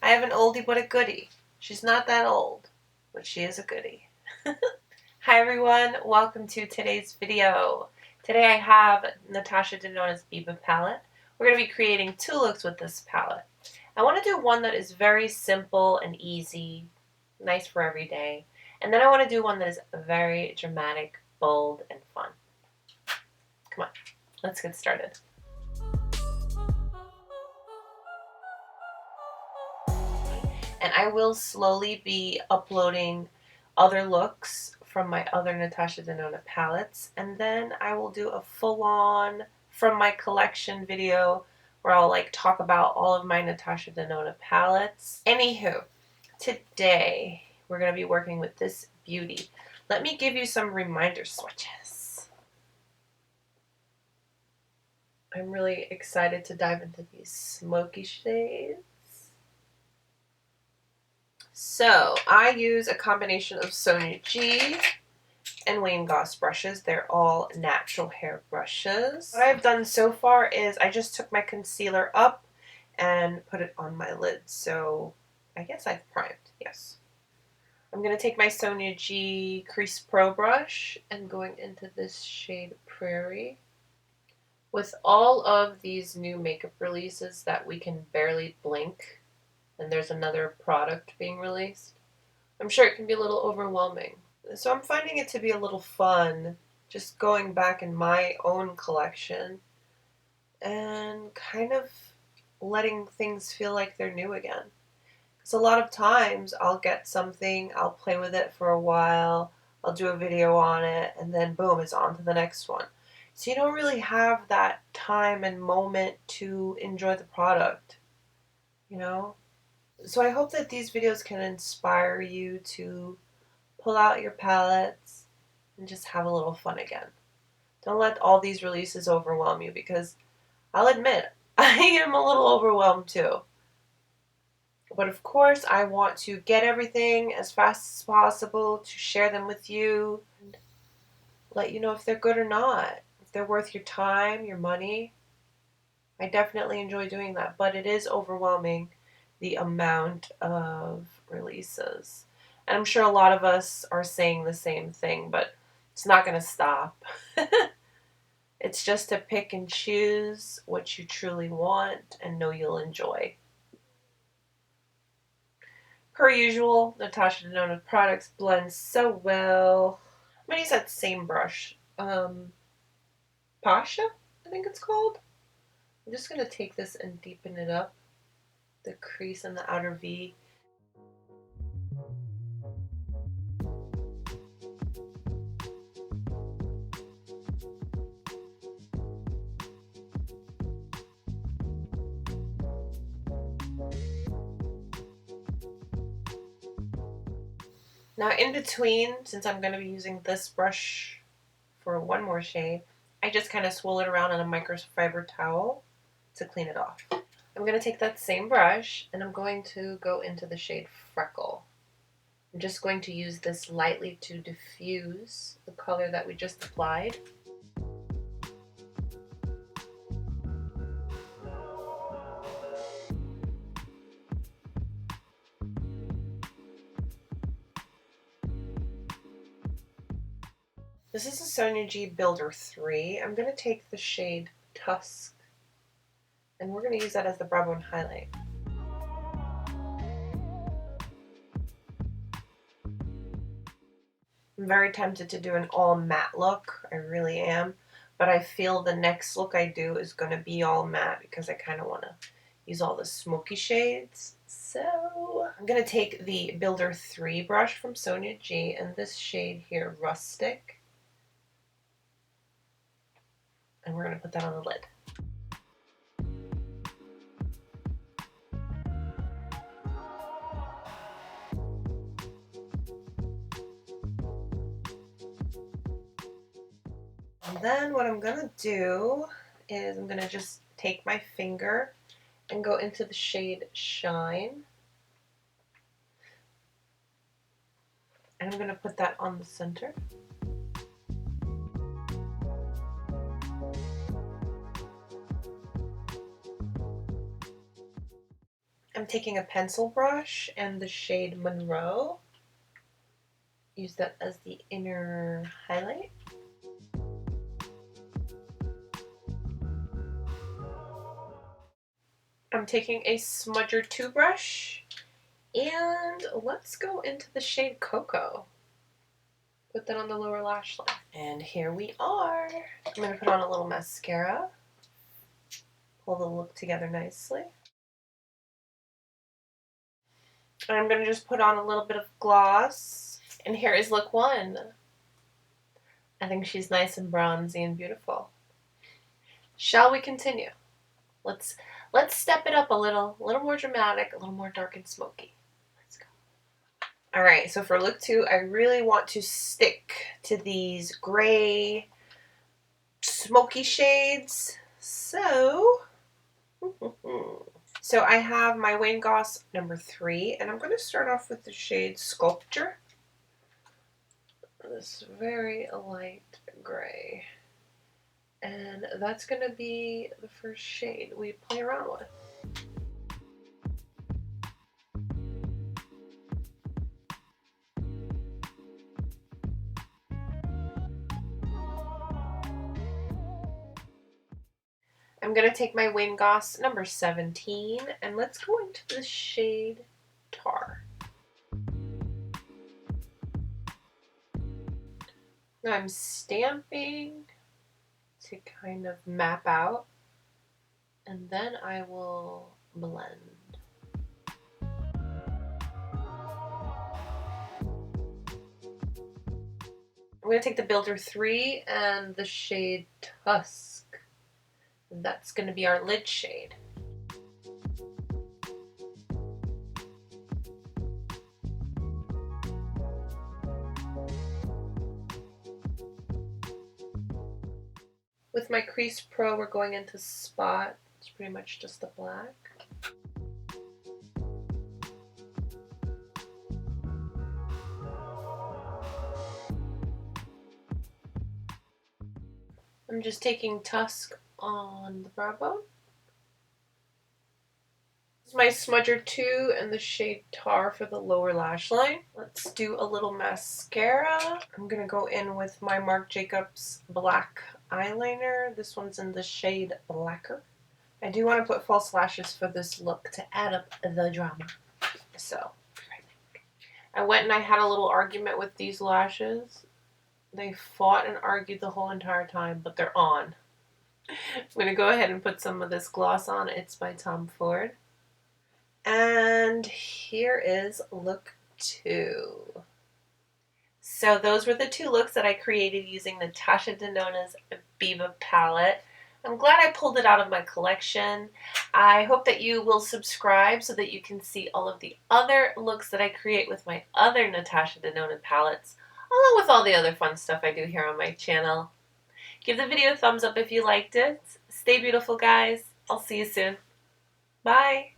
I have an oldie but a goodie. She's not that old, but she is a goodie. Hi everyone, welcome to today's video. Today I have Natasha Denona Biba palette. We're going to be creating two looks with this palette. I want to do one that is very simple and easy, nice for every day. And then I want to do one that is very dramatic, bold, and fun. Come on, let's get started. And I will slowly be uploading other looks from my other Natasha Denona palettes, and then I will do a full-on from my collection video where I'll talk about all of my Natasha Denona palettes. Anywho, today we're going to be working with this beauty. Let me give you some reminder swatches. I'm really excited to dive into these smoky shades. So, I use a combination of Sonia G and Wayne Goss brushes. They're all natural hair brushes. What I've done so far is I just took my concealer up and put it on my lid. So, I guess I've primed, yes. I'm going to take my Sonia G Crease Pro brush and going into this shade Prairie. With all of these new makeup releases that we can barely blink, and there's another product being released, I'm sure it can be a little overwhelming. So I'm finding it to be a little fun just going back in my own collection and kind of letting things feel like they're new again. Because a lot of times I'll get something, I'll play with it for a while, I'll do a video on it, and then boom, it's on to the next one. So you don't really have that time and moment to enjoy the product, you know? So I hope that these videos can inspire you to pull out your palettes and just have a little fun again. Don't let all these releases overwhelm you, because I'll admit, I am a little overwhelmed too. But of course, I want to get everything as fast as possible to share them with you and let you know if they're good or not, if they're worth your time, your money. I definitely enjoy doing that, but it is overwhelming, the amount of releases. And I'm sure a lot of us are saying the same thing, but it's not going to stop. It's just to pick and choose what you truly want and know you'll enjoy. Per usual, Natasha Denona products blend so well. I'm going to use that same brush. Pasha, I think it's called. I'm just going to take this and deepen it up, the crease and the outer V. Now in between, since I'm going to be using this brush for one more shade, I just kind of swirl it around in a microfiber towel to clean it off. I'm going to take that same brush and I'm going to go into the shade Freckle. I'm just going to use this lightly to diffuse the color that we just applied. This is a Sonia G Builder 3. I'm going to take the shade Tusk, and we're going to use that as the brow bone highlight. I'm very tempted to do an all matte look. I really am. But I feel the next look I do is going to be all matte because I kind of want to use all the smoky shades. So I'm going to take the Builder 3 brush from Sonia G and this shade here, Rustic. And we're going to put that on the lid. And then what I'm going to do is I'm going to just take my finger and go into the shade Shine. And I'm going to put that on the center. I'm taking a pencil brush and the shade Monroe. Use that as the inner highlight. I'm taking a smudger 2 brush and let's go into the shade Cocoa. Put that on the lower lash line. And here we are. I'm going to put on a little mascara. Pull the look together nicely. And I'm going to just put on a little bit of gloss. And here is look 1. I think she's nice and bronzy and beautiful. Shall we continue? Let's step it up a little more dramatic, a little more dark and smoky. Let's go. All right, so for look 2, I really want to stick to these gray, smoky shades. So I have my Wayne Goss number 3, and I'm going to start off with the shade Sculpture. This very light gray. And that's going to be the first shade we play around with. I'm going to take my Wayne Goss number 17 and let's go into the shade Tar. Now I'm stamping to kind of map out, and then I will blend. I'm going to take the Builder 3 and the shade Tusk. That's going to be our lid shade. With my Crease Pro, we're going into Spot. It's pretty much just the black. I'm just taking Tusk on the brow bone. This is my Smudger 2 and the shade Tar for the lower lash line. Let's do a little mascara. I'm going to go in with my Marc Jacobs black eyeliner. This one's in the shade Blacker. I do want to put false lashes for this look to add up the drama. So, I went and I had a little argument with these lashes. They fought and argued the whole entire time, but they're on. I'm going to go ahead and put some of this gloss on. It's by Tom Ford. And here is look 2. So those were the 2 looks that I created using Natasha Denona's Biba palette. I'm glad I pulled it out of my collection. I hope that you will subscribe so that you can see all of the other looks that I create with my other Natasha Denona palettes, along with all the other fun stuff I do here on my channel. Give the video a thumbs up if you liked it. Stay beautiful, guys. I'll see you soon. Bye.